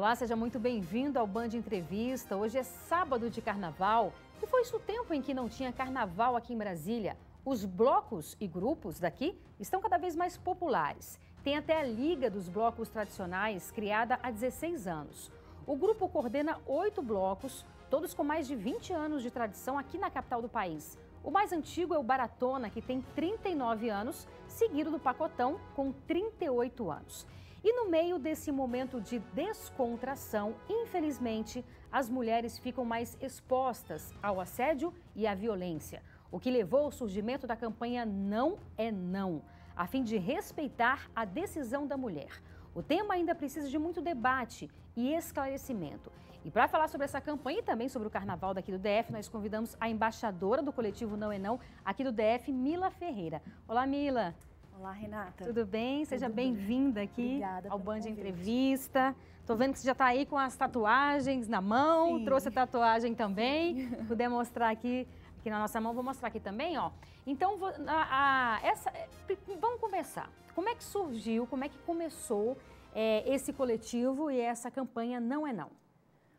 Olá, seja muito bem-vindo ao Band Entrevista. Hoje é sábado de carnaval e foi isso o tempo em que não tinha carnaval aqui em Brasília. Os blocos e grupos daqui estão cada vez mais populares. Tem até a Liga dos Blocos Tradicionais, criada há 16 anos. O grupo coordena 8 blocos, todos com mais de 20 anos de tradição aqui na capital do país. O mais antigo é o Baratona, que tem 39 anos, seguido do Pacotão, com 38 anos. E no meio desse momento de descontração, infelizmente, as mulheres ficam mais expostas ao assédio e à violência, o que levou ao surgimento da campanha Não é Não, a fim de respeitar a decisão da mulher. O tema ainda precisa de muito debate e esclarecimento. E para falar sobre essa campanha e também sobre o carnaval daqui do DF, nós convidamos a embaixadora do coletivo Não é Não, aqui do DF, Mila Ferreira. Olá, Mila. Olá, Renata. Tudo bem? Seja bem-vinda aqui ao Band Entrevista. Tô vendo que você já está aí com as tatuagens na mão. Sim. Trouxe a tatuagem também. Sim. Puder mostrar aqui na nossa mão, vou mostrar aqui também, ó. Então, vamos conversar. Como é que surgiu, como é que começou esse coletivo e essa campanha Não é Não?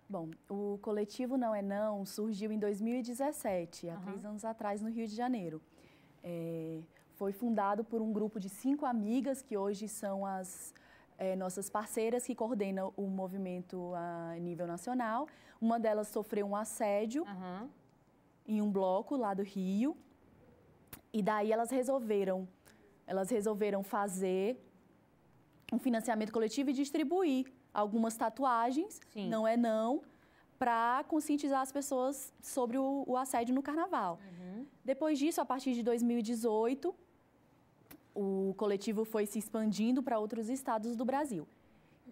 Bom, o coletivo Não é Não surgiu em 2017, há 3 anos atrás, no Rio de Janeiro. Foi fundado por um grupo de 5 amigas que hoje são as nossas parceiras que coordenam o movimento a nível nacional. Uma delas sofreu um assédio em um bloco lá do Rio e daí elas resolveram fazer um financiamento coletivo e distribuir algumas tatuagens, Sim. Não é Não, para conscientizar as pessoas sobre o assédio no carnaval. Depois disso, a partir de 2018, o coletivo foi se expandindo para outros estados do Brasil.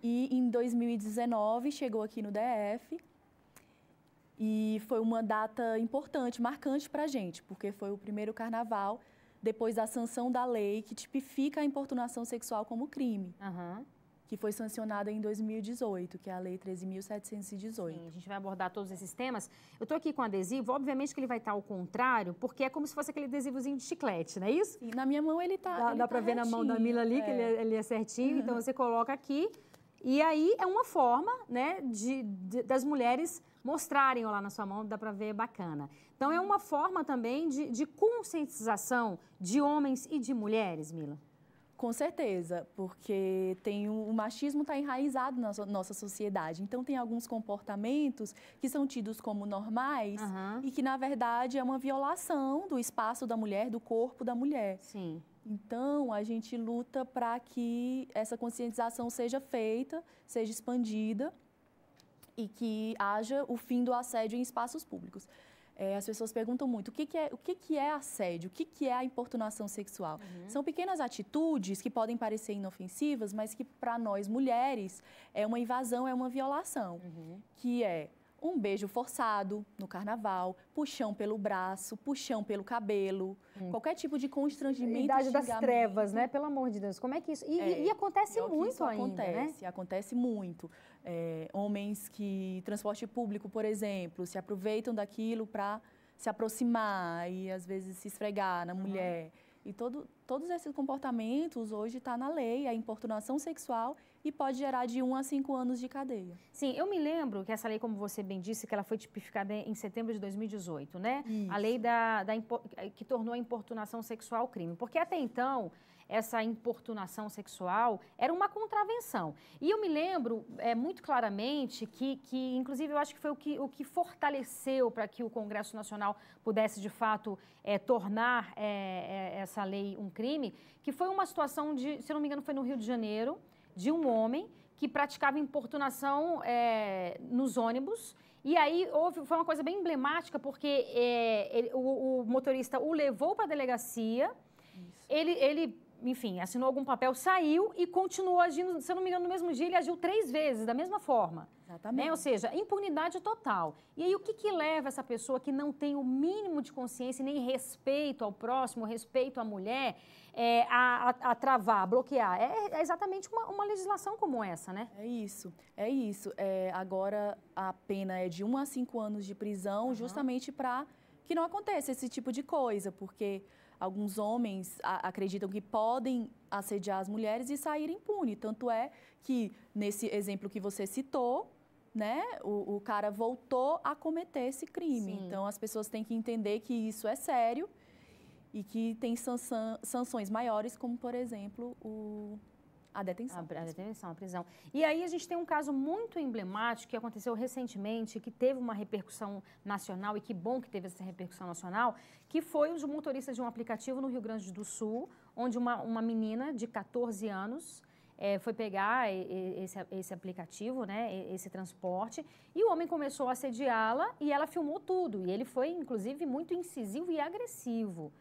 E em 2019 chegou aqui no DF e foi uma data importante, marcante para a gente, porque foi o primeiro carnaval depois da sanção da lei que tipifica a importunação sexual como crime. Que foi sancionada em 2018, que é a Lei 13.718. Sim, a gente vai abordar todos esses temas. Eu estou aqui com adesivo, obviamente que ele vai estar ao contrário, porque é como se fosse aquele adesivozinho de chiclete, não é isso? Sim, na minha mão ele está Dá para ver na mão da Mila ali, que ele é certinho, então você coloca aqui. E aí é uma forma, né, das mulheres mostrarem lá na sua mão, dá para ver, bacana. Então é uma forma também de conscientização de homens e de mulheres, Mila? Com certeza, porque o machismo está enraizado na nossa sociedade. Então, tem alguns comportamentos que são tidos como normais e que, na verdade, é uma violação do espaço da mulher, do corpo da mulher. Sim. Então, a gente luta para que essa conscientização seja feita, seja expandida e que haja o fim do assédio em espaços públicos. As pessoas perguntam muito o que é assédio, o que é a importunação sexual. São pequenas atitudes que podem parecer inofensivas, mas que para nós mulheres é uma invasão, é uma violação, que é um beijo forçado no carnaval, puxão pelo braço, puxão pelo cabelo, qualquer tipo de constrangimento. Idade das trevas, né? Pelo amor de Deus, como é que isso... E acontece muito ainda, né? Acontece muito. Homens que, transporte público, por exemplo, se aproveitam daquilo para se aproximar e, às vezes, se esfregar na mulher. E todos esses comportamentos hoje está na lei, a importunação sexual, e pode gerar de 1 a 5 anos de cadeia. Sim, eu me lembro que essa lei, como você bem disse, que ela foi tipificada em setembro de 2018, né? Isso. A lei que tornou a importunação sexual crime. Porque até então, essa importunação sexual era uma contravenção. E eu me lembro muito claramente que, inclusive, eu acho que foi o que fortaleceu para que o Congresso Nacional pudesse, de fato, tornar essa lei um crime, que foi uma situação de, se eu não me engano, foi no Rio de Janeiro, de um homem que praticava importunação nos ônibus. E aí foi uma coisa bem emblemática, porque o motorista o levou para a delegacia, ele enfim, assinou algum papel, saiu e continuou agindo, se eu não me engano, no mesmo dia ele agiu 3 vezes, da mesma forma. Exatamente. Né? Ou seja, impunidade total. E aí o que leva essa pessoa que não tem o mínimo de consciência, nem respeito ao próximo, respeito à mulher, a travar, a bloquear? É exatamente uma legislação como essa, né? É isso. Agora a pena é de 1 a 5 anos de prisão, justamente para que não aconteça esse tipo de coisa, porque alguns homens acreditam que podem assediar as mulheres e sair impune. Tanto é que, nesse exemplo que você citou, né, o cara voltou a cometer esse crime. Sim. Então, as pessoas têm que entender que isso é sério e que tem sanções maiores, como, por exemplo, a detenção. A detenção, a prisão. E aí a gente tem um caso muito emblemático que aconteceu recentemente, que teve uma repercussão nacional, e que bom que teve essa repercussão nacional, que foi os motoristas de um aplicativo no Rio Grande do Sul, onde uma menina de 14 anos foi pegar esse aplicativo, né, esse transporte, e o homem começou a assediá-la e ela filmou tudo. E ele foi, inclusive, muito incisivo e agressivo.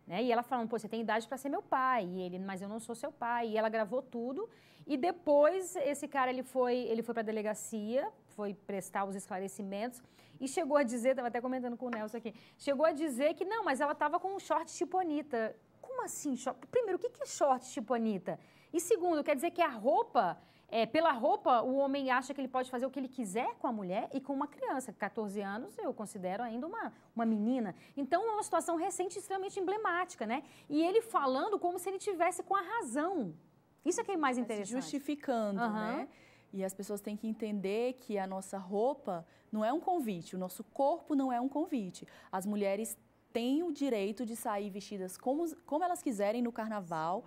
Né? E ela falando, pô, você tem idade para ser meu pai, e ele, mas eu não sou seu pai. E ela gravou tudo, e depois esse cara ele foi para a delegacia, foi prestar os esclarecimentos, e chegou a dizer, estava até comentando com o Nelson aqui, chegou a dizer que não, mas ela estava com um short tipo Anitta. Como assim? Primeiro, o que é short tipo Anitta? E segundo, quer dizer que a roupa... pela roupa, o homem acha que ele pode fazer o que ele quiser com a mulher e com uma criança. 14 anos, eu considero ainda uma menina. Então, é uma situação recente extremamente emblemática, né? E ele falando como se ele tivesse com a razão. Isso é que é mais interessante. Justificando, né? E as pessoas têm que entender que a nossa roupa não é um convite, o nosso corpo não é um convite. As mulheres têm o direito de sair vestidas como elas quiserem no carnaval,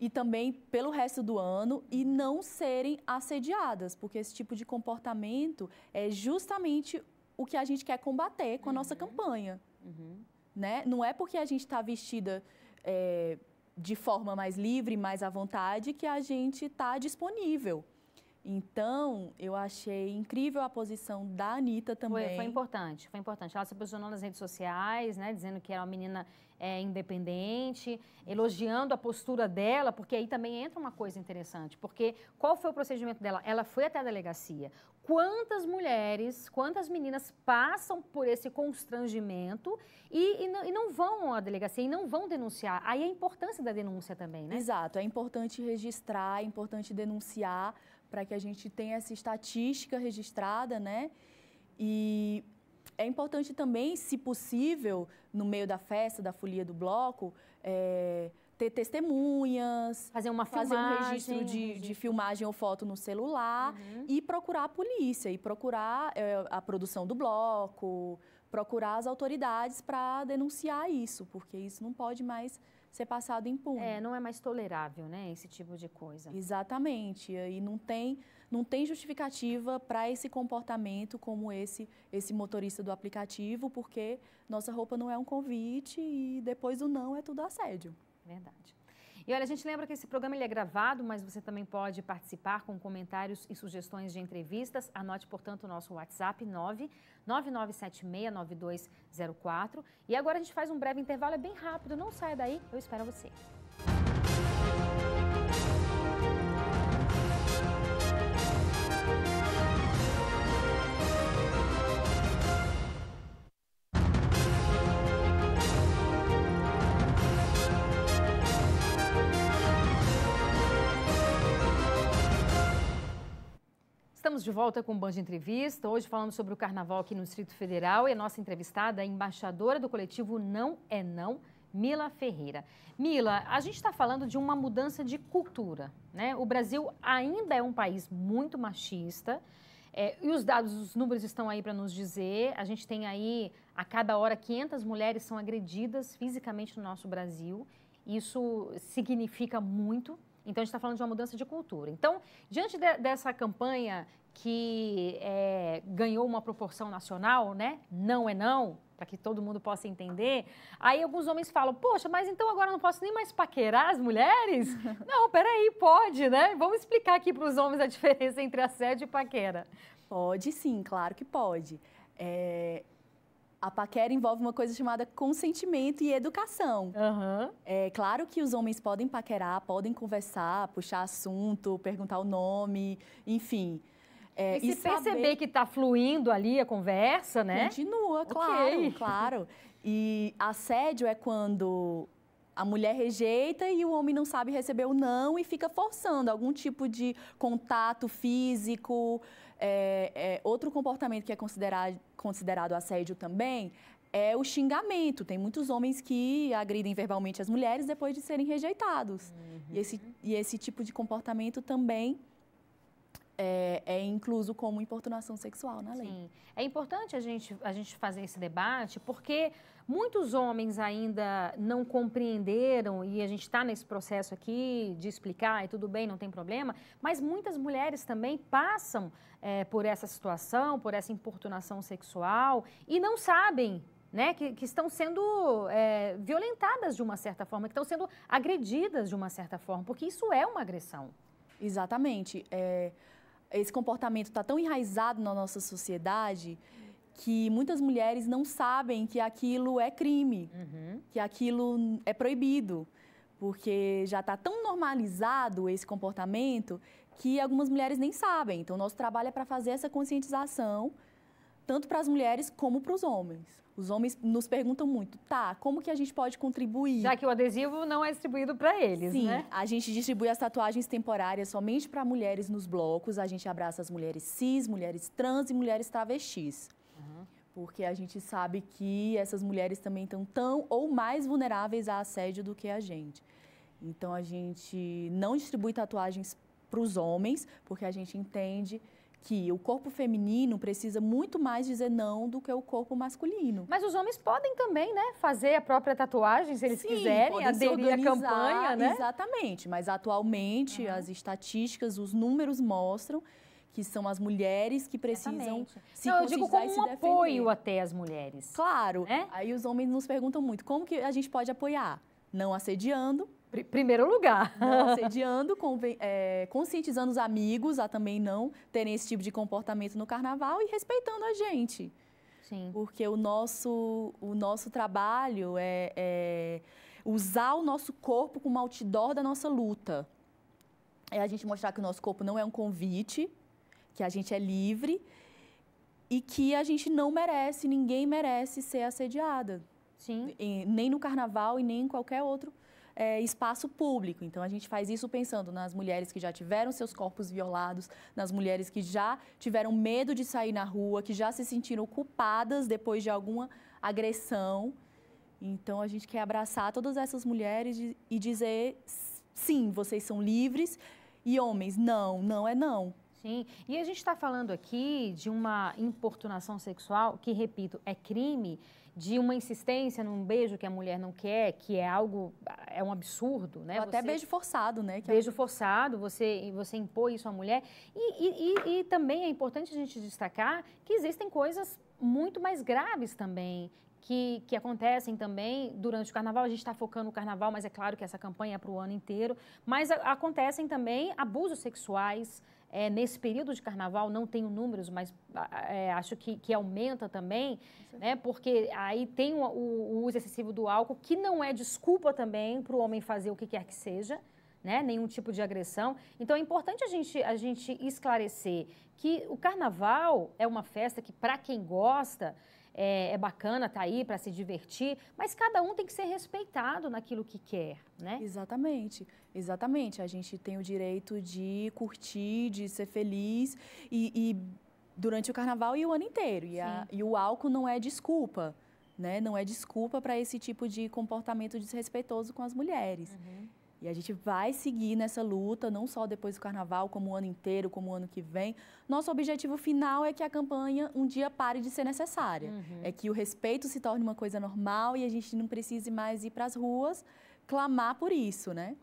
e também pelo resto do ano, e não serem assediadas, porque esse tipo de comportamento é justamente o que a gente quer combater com a nossa campanha. Né? Não é porque a gente está vestida de forma mais livre, mais à vontade, que a gente está disponível. Então, eu achei incrível a posição da Anitta também. Foi importante, foi importante. Ela se posicionou nas redes sociais, né, dizendo que era uma menina independente, elogiando a postura dela, porque aí também entra uma coisa interessante, porque qual foi o procedimento dela? Ela foi até a delegacia. Quantas mulheres, quantas meninas passam por esse constrangimento e não vão à delegacia, e não vão denunciar? Aí a importância da denúncia também, né? Exato, é importante registrar, é importante denunciar, para que a gente tenha essa estatística registrada, né? E é importante também, se possível, no meio da festa, da folia do bloco, ter testemunhas, fazer um registro de filmagem ou foto no celular, e procurar a polícia, e procurar a produção do bloco, procurar as autoridades para denunciar isso, porque isso não pode mais ser passado impune. Não é mais tolerável, né, esse tipo de coisa. Exatamente, e não tem justificativa para esse comportamento como esse motorista do aplicativo, porque nossa roupa não é um convite e depois do não é tudo assédio. Verdade. E olha, a gente lembra que esse programa ele é gravado, mas você também pode participar com comentários e sugestões de entrevistas. Anote, portanto, o nosso WhatsApp 999769204. E agora a gente faz um breve intervalo, é bem rápido, não saia daí, eu espero você. Estamos de volta com o Band Entrevista, hoje falando sobre o carnaval aqui no Distrito Federal, e a nossa entrevistada é a embaixadora do coletivo Não é Não, Mila Ferreira. Mila, a gente está falando de uma mudança de cultura, né? O Brasil ainda é um país muito machista, e os números estão aí para nos dizer, a gente tem aí, a cada hora, 500 mulheres são agredidas fisicamente no nosso Brasil, isso significa muito. Então, a gente está falando de uma mudança de cultura. Então, diante dessa campanha que ganhou uma proporção nacional, né? Não é não, para que todo mundo possa entender, aí alguns homens falam, poxa, mas então agora eu não posso nem mais paquerar as mulheres? Não, peraí, pode, né? Vamos explicar aqui para os homens a diferença entre assédio e paquera. Pode sim, claro que pode. A paquera envolve uma coisa chamada consentimento e educação. É claro que os homens podem paquerar, podem conversar, puxar assunto, perguntar o nome, enfim. E se perceber que está fluindo ali a conversa, né? Continua, claro, claro. E assédio é quando a mulher rejeita e o homem não sabe receber o não e fica forçando algum tipo de contato físico. Outro comportamento que é considerado assédio também é o xingamento. Tem muitos homens que agridem verbalmente as mulheres depois de serem rejeitados. E esse tipo de comportamento também é incluso como importunação sexual na lei. Sim. É importante a gente fazer esse debate, porque muitos homens ainda não compreenderam, e a gente está nesse processo aqui de explicar, e tudo bem, não tem problema, mas muitas mulheres também passam por essa situação, por essa importunação sexual, e não sabem, né, que estão sendo violentadas de uma certa forma, que estão sendo agredidas de uma certa forma, porque isso é uma agressão. Exatamente. Esse comportamento está tão enraizado na nossa sociedade que muitas mulheres não sabem que aquilo é crime, que aquilo é proibido, porque já está tão normalizado esse comportamento que algumas mulheres nem sabem. Então, nosso trabalho é para fazer essa conscientização, tanto para as mulheres como para os homens. Os homens nos perguntam muito, como que a gente pode contribuir? Já que o adesivo não é distribuído para eles, Sim, né? A gente distribui as tatuagens temporárias somente para mulheres nos blocos. A gente abraça as mulheres cis, mulheres trans e mulheres travestis. Porque a gente sabe que essas mulheres também estão tão ou mais vulneráveis a assédio do que a gente. Então, a gente não distribui tatuagens para os homens, porque a gente entende que o corpo feminino precisa muito mais dizer não do que o corpo masculino. Mas os homens podem também, né, fazer a própria tatuagem, se eles quiserem, aderir à campanha, né? Exatamente, mas atualmente as estatísticas, os números mostram que são as mulheres que precisam se eu digo como um defender. Apoio até às mulheres. Claro, aí os homens nos perguntam muito, como que a gente pode apoiar? Não assediando. Primeiro lugar. Não assediando, conscientizando os amigos a também não terem esse tipo de comportamento no carnaval e respeitando a gente. Sim. Porque o nosso trabalho é usar o nosso corpo como outdoor da nossa luta. É a gente mostrar que o nosso corpo não é um convite, que a gente é livre e que a gente não merece, ninguém merece ser assediada. Sim. Nem no carnaval e nem em qualquer outro espaço público. Então, a gente faz isso pensando nas mulheres que já tiveram seus corpos violados, nas mulheres que já tiveram medo de sair na rua, que já se sentiram culpadas depois de alguma agressão. Então, a gente quer abraçar todas essas mulheres e dizer, sim, vocês são livres, e homens, não é não. Sim, e a gente está falando aqui de uma importunação sexual que, repito, é crime, de uma insistência num beijo que a mulher não quer, que é um absurdo, né? Ou até beijo forçado, né? Beijo forçado, você impor isso à mulher. E também é importante a gente destacar que existem coisas muito mais graves também, que acontecem também durante o carnaval. A gente está focando no carnaval, mas é claro que essa campanha é para o ano inteiro. Mas acontecem também abusos sexuais. Nesse período de carnaval, não tenho números, mas acho que aumenta também, né? Porque aí tem o uso excessivo do álcool, que não é desculpa também para o homem fazer o que quer que seja, né? Nenhum tipo de agressão. Então, é importante a gente esclarecer que o carnaval é uma festa que, para quem gosta, é bacana estar aí para se divertir, mas cada um tem que ser respeitado naquilo que quer, né? Exatamente, exatamente. A gente tem o direito de curtir, de ser feliz e durante o carnaval e o ano inteiro. E o álcool não é desculpa, né? Não é desculpa para esse tipo de comportamento desrespeitoso com as mulheres. E a gente vai seguir nessa luta, não só depois do carnaval, como o ano inteiro, como o ano que vem. Nosso objetivo final é que a campanha um dia pare de ser necessária. É que o respeito se torne uma coisa normal e a gente não precise mais ir para as ruas clamar por isso, né?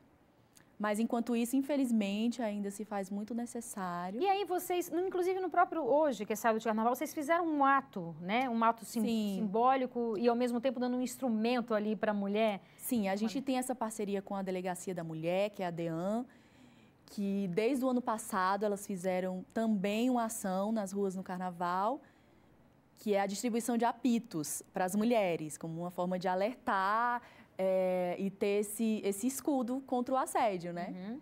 Mas, enquanto isso, infelizmente, ainda se faz muito necessário. E aí vocês, inclusive no próprio hoje, que é sábado de carnaval, vocês fizeram um ato, né? Um ato simbólico e, ao mesmo tempo, dando um instrumento ali para a mulher. Sim, a gente tem essa parceria com a Delegacia da Mulher, que é a DEAN, que desde o ano passado elas fizeram também uma ação nas ruas no carnaval, que é a distribuição de apitos para as mulheres, como uma forma de alertar e ter esse escudo contra o assédio, né?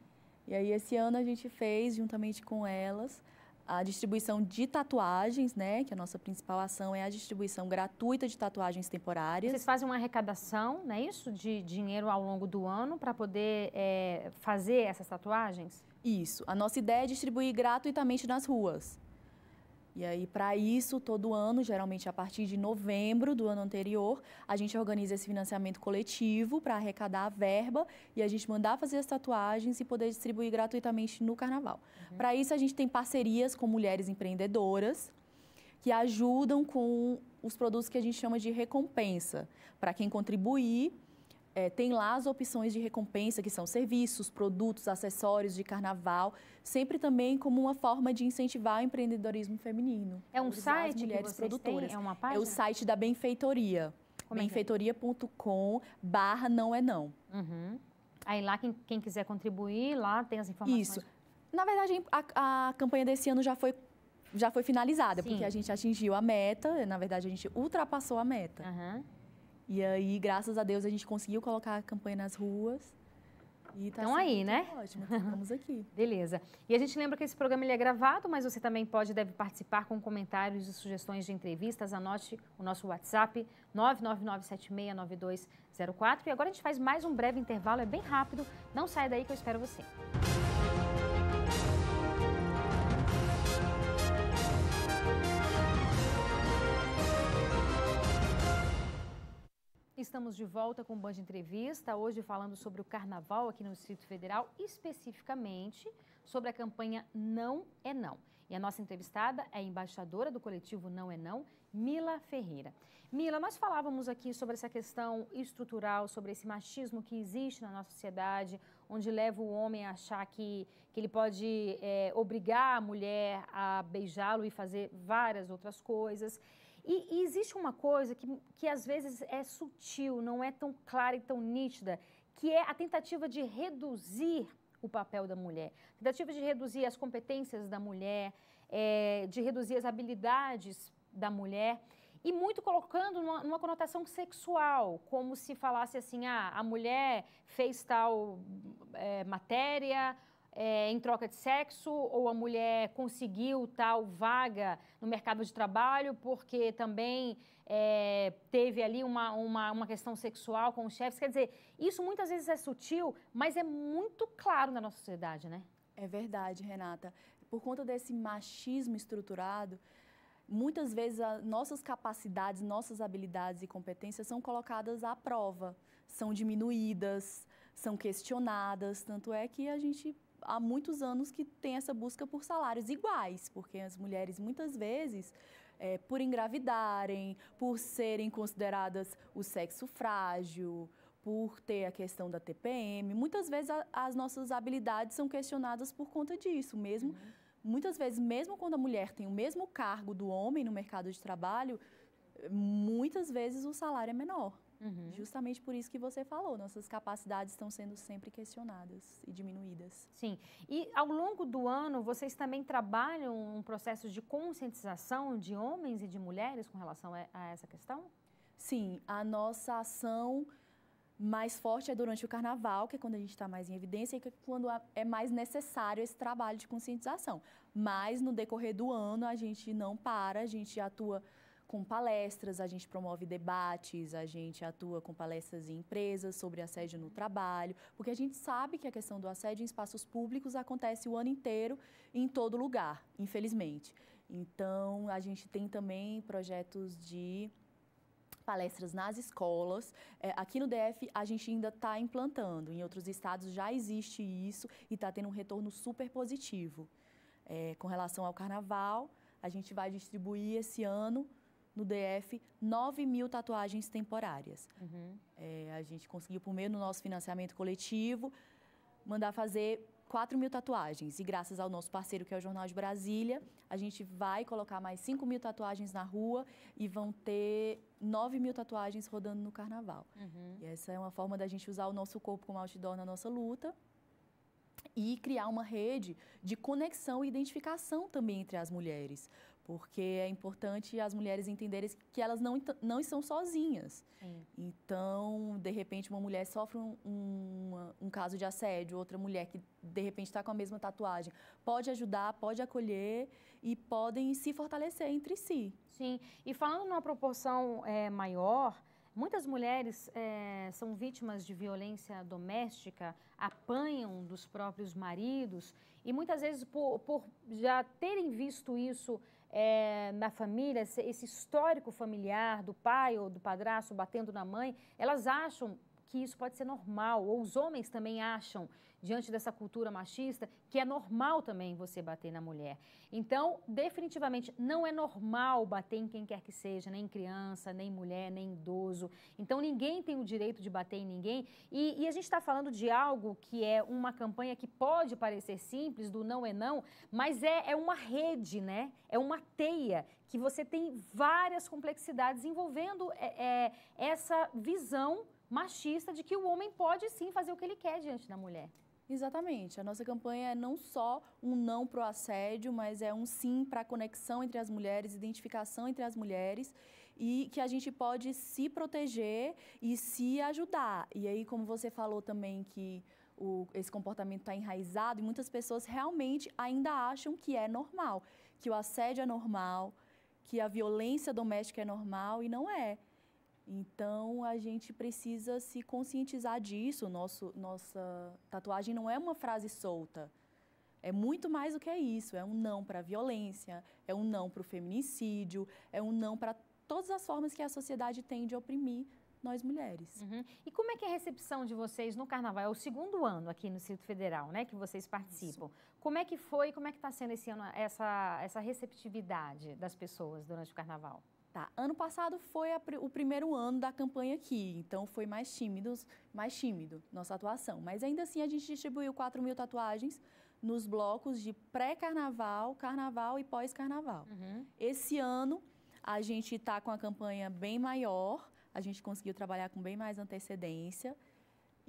E aí, esse ano, a gente fez, juntamente com elas, a distribuição de tatuagens, né? Que a nossa principal ação é a distribuição gratuita de tatuagens temporárias. Vocês fazem uma arrecadação, não é isso? De dinheiro ao longo do ano para poder fazer essas tatuagens? Isso. A nossa ideia é distribuir gratuitamente nas ruas. E aí, para isso, todo ano, geralmente a partir de novembro do ano anterior, a gente organiza esse financiamento coletivo para arrecadar a verba e a gente mandar fazer as tatuagens e poder distribuir gratuitamente no carnaval. Para isso, a gente tem parcerias com mulheres empreendedoras que ajudam com os produtos que a gente chama de recompensa. Para quem contribuir, tem lá as opções de recompensa, que são serviços, produtos, acessórios de carnaval, sempre também como uma forma de incentivar o empreendedorismo feminino. É um site mulheres que vocês produtoras. têm? É uma página? É o site da Benfeitoria. benfeitoria.com/não-é-não. Aí lá, quem quiser contribuir, lá tem as informações. Isso. Na verdade, a campanha desse ano já foi finalizada, Sim. porque a gente atingiu a meta, na verdade, a gente ultrapassou a meta. E aí, graças a Deus, a gente conseguiu colocar a campanha nas ruas. E tá então aí, né? Ótimo, estamos aqui. Beleza. E a gente lembra que esse programa ele é gravado, mas você também deve participar com comentários e sugestões de entrevistas. Anote o nosso WhatsApp, 999769204. E agora a gente faz mais um breve intervalo, é bem rápido. Não saia daí que eu espero você. Estamos de volta com o Band Entrevista, hoje falando sobre o Carnaval aqui no Distrito Federal, especificamente sobre a campanha Não é Não. E a nossa entrevistada é a embaixadora do coletivo Não é Não, Mila Ferreira. Mila, nós falávamos aqui sobre essa questão estrutural, sobre esse machismo que existe na nossa sociedade, onde leva o homem a achar que ele pode obrigar a mulher a beijá-lo e fazer várias outras coisas. E existe uma coisa que às vezes é sutil, não é tão clara e tão nítida, que é a tentativa de reduzir o papel da mulher, tentativa de reduzir as competências da mulher, de reduzir as habilidades da mulher, e muito colocando numa conotação sexual, como se falasse assim, a mulher fez tal matéria em troca de sexo, ou a mulher conseguiu tal vaga no mercado de trabalho porque também teve ali uma questão sexual com os chefes. Quer dizer, isso muitas vezes é sutil, mas é muito claro na nossa sociedade, né? É verdade, Renata. Por conta desse machismo estruturado, muitas vezes as nossas capacidades, nossas habilidades e competências são colocadas à prova, são diminuídas, são questionadas, tanto é que a gente há muitos anos que tem essa busca por salários iguais, porque as mulheres muitas vezes, por engravidarem, por serem consideradas o sexo frágil, por ter a questão da TPM, muitas vezes as nossas habilidades são questionadas por conta disso, mesmo. Muitas vezes, mesmo quando a mulher tem o mesmo cargo do homem no mercado de trabalho, muitas vezes o salário é menor. Justamente por isso que você falou, nossas capacidades estão sendo sempre questionadas e diminuídas. Sim. E ao longo do ano, vocês também trabalham um processo de conscientização de homens e de mulheres com relação a essa questão? Sim, a nossa ação mais forte é durante o carnaval, que é quando a gente está mais em evidência, e que é quando é mais necessário esse trabalho de conscientização. Mas no decorrer do ano a gente não para, a gente atua com palestras, a gente promove debates, a gente atua com palestras em empresas sobre assédio no trabalho, porque a gente sabe que a questão do assédio em espaços públicos acontece o ano inteiro, em todo lugar, infelizmente. Então, a gente tem também projetos de palestras nas escolas. Aqui no DF, a gente ainda está implantando. Em outros estados já existe isso e está tendo um retorno super positivo. Com relação ao carnaval, a gente vai distribuir esse ano, no DF, 9.000 tatuagens temporárias. A gente conseguiu, por meio do nosso financiamento coletivo, mandar fazer 4.000 tatuagens. E graças ao nosso parceiro, que é o Jornal de Brasília, a gente vai colocar mais 5.000 tatuagens na rua e vão ter 9.000 tatuagens rodando no carnaval. E essa é uma forma da gente usar o nosso corpo como outdoor na nossa luta e criar uma rede de conexão e identificação também entre as mulheres. Porque é importante as mulheres entenderem que elas não estão sozinhas. Então, de repente, uma mulher sofre um caso de assédio, outra mulher que, de repente, está com a mesma tatuagem, pode ajudar, pode acolher e podem se fortalecer entre si. Sim, e falando numa proporção maior, muitas mulheres são vítimas de violência doméstica, apanham dos próprios maridos e muitas vezes por já terem visto isso na família, esse histórico familiar do pai ou do padrasto batendo na mãe, elas acham que isso pode ser normal, ou os homens também acham, diante dessa cultura machista, que é normal também você bater na mulher. Então, definitivamente, não é normal bater em quem quer que seja, nem criança, nem mulher, nem idoso. Então, ninguém tem o direito de bater em ninguém. E a gente está falando de algo que é uma campanha que pode parecer simples, do não é não, mas é uma rede, né? É uma teia que você tem várias complexidades envolvendo essa visão machista de que o homem pode sim fazer o que ele quer diante da mulher. Exatamente. A nossa campanha é não só um não para o assédio, mas é um sim para a conexão entre as mulheres, identificação entre as mulheres e que a gente pode se proteger e se ajudar. E aí, como você falou também que esse comportamento está enraizado e muitas pessoas realmente ainda acham que é normal, que o assédio é normal, que a violência doméstica é normal e não é. Então, a gente precisa se conscientizar disso. Nossa tatuagem não é uma frase solta. É muito mais do que isso. É um não para a violência, é um não para o feminicídio, é um não para todas as formas que a sociedade tem de oprimir nós mulheres. Uhum. E como é que é a recepção de vocês no Carnaval? É o segundo ano aqui no Distrito Federal, né, que vocês participam. Isso. Como é que foi, como é que está sendo esse ano essa receptividade das pessoas durante o Carnaval? Tá. Ano passado foi o primeiro ano da campanha aqui, então foi mais tímido nossa atuação. Mas ainda assim a gente distribuiu 4.000 tatuagens nos blocos de pré-carnaval, carnaval e pós-carnaval. Uhum. Esse ano a gente está com a campanha bem maior, a gente conseguiu trabalhar com bem mais antecedência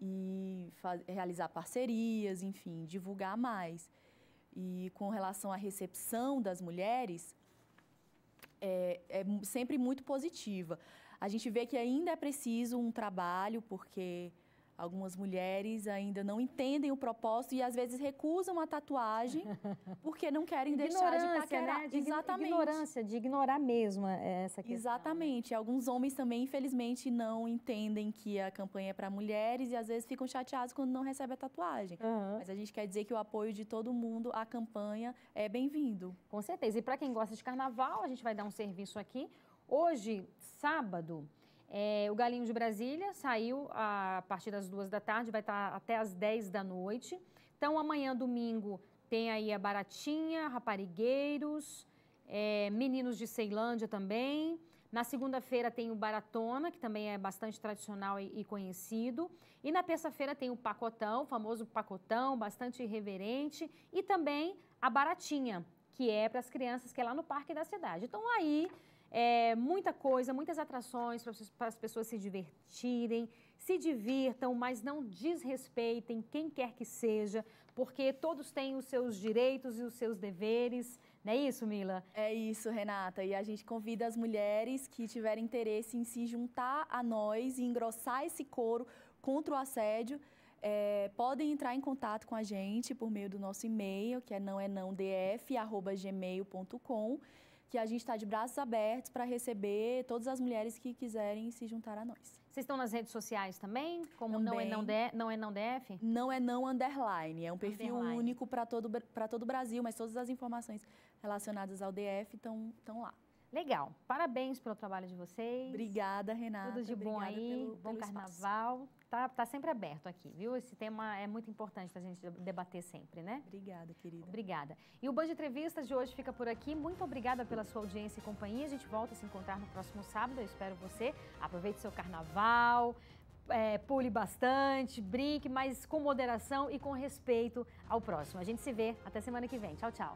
e realizar parcerias, enfim, divulgar mais. E com relação à recepção das mulheres, é sempre muito positiva. A gente vê que ainda é preciso um trabalho, porque algumas mulheres ainda não entendem o propósito e às vezes recusam a tatuagem porque não querem deixar de paquerar. Né? Exatamente. Ignorância, de ignorar mesmo essa questão. Exatamente. Né? Alguns homens também, infelizmente, não entendem que a campanha é para mulheres e às vezes ficam chateados quando não recebem a tatuagem. Uhum. Mas a gente quer dizer que o apoio de todo mundo à campanha é bem-vindo. Com certeza. E para quem gosta de carnaval, a gente vai dar um serviço aqui. Hoje, sábado, o Galinho de Brasília saiu a partir das 2 da tarde, vai estar até as 10 da noite. Então, amanhã, domingo, tem aí a Baratinha, Raparigueiros, Meninos de Ceilândia também. Na segunda-feira tem o Baratona, que também é bastante tradicional e conhecido. E na terça-feira tem o Pacotão, o famoso Pacotão, bastante irreverente. E também a Baratinha, que é para as crianças, que é lá no Parque da Cidade. Então, aí... muita coisa, muitas atrações para as pessoas se divertirem, se divirtam, mas não desrespeitem quem quer que seja, porque todos têm os seus direitos e os seus deveres. Não é isso, Mila? É isso, Renata. E a gente convida as mulheres que tiverem interesse em se juntar a nós e engrossar esse coro contra o assédio. Podem entrar em contato com a gente por meio do nosso e-mail, que é nauenãodf@gmail.com. Que a gente está de braços abertos para receber todas as mulheres que quiserem se juntar a nós. Vocês estão nas redes sociais também? Como também. Não é não DF? Não é não underline. É um perfil único para todo o Brasil, mas todas as informações relacionadas ao DF estão lá. Legal. Parabéns pelo trabalho de vocês. Obrigada, Renata. Tudo de bom aí. Bom carnaval. Tá sempre aberto aqui, viu? Esse tema é muito importante pra gente debater sempre, né? Obrigada, querida. Obrigada. E o Band Entrevistas de hoje fica por aqui. Muito obrigada pela sua audiência e companhia. A gente volta a se encontrar no próximo sábado. Eu espero você. Aproveite seu carnaval, pule bastante, brinque, mas com moderação e com respeito ao próximo. A gente se vê. Até semana que vem. Tchau, tchau.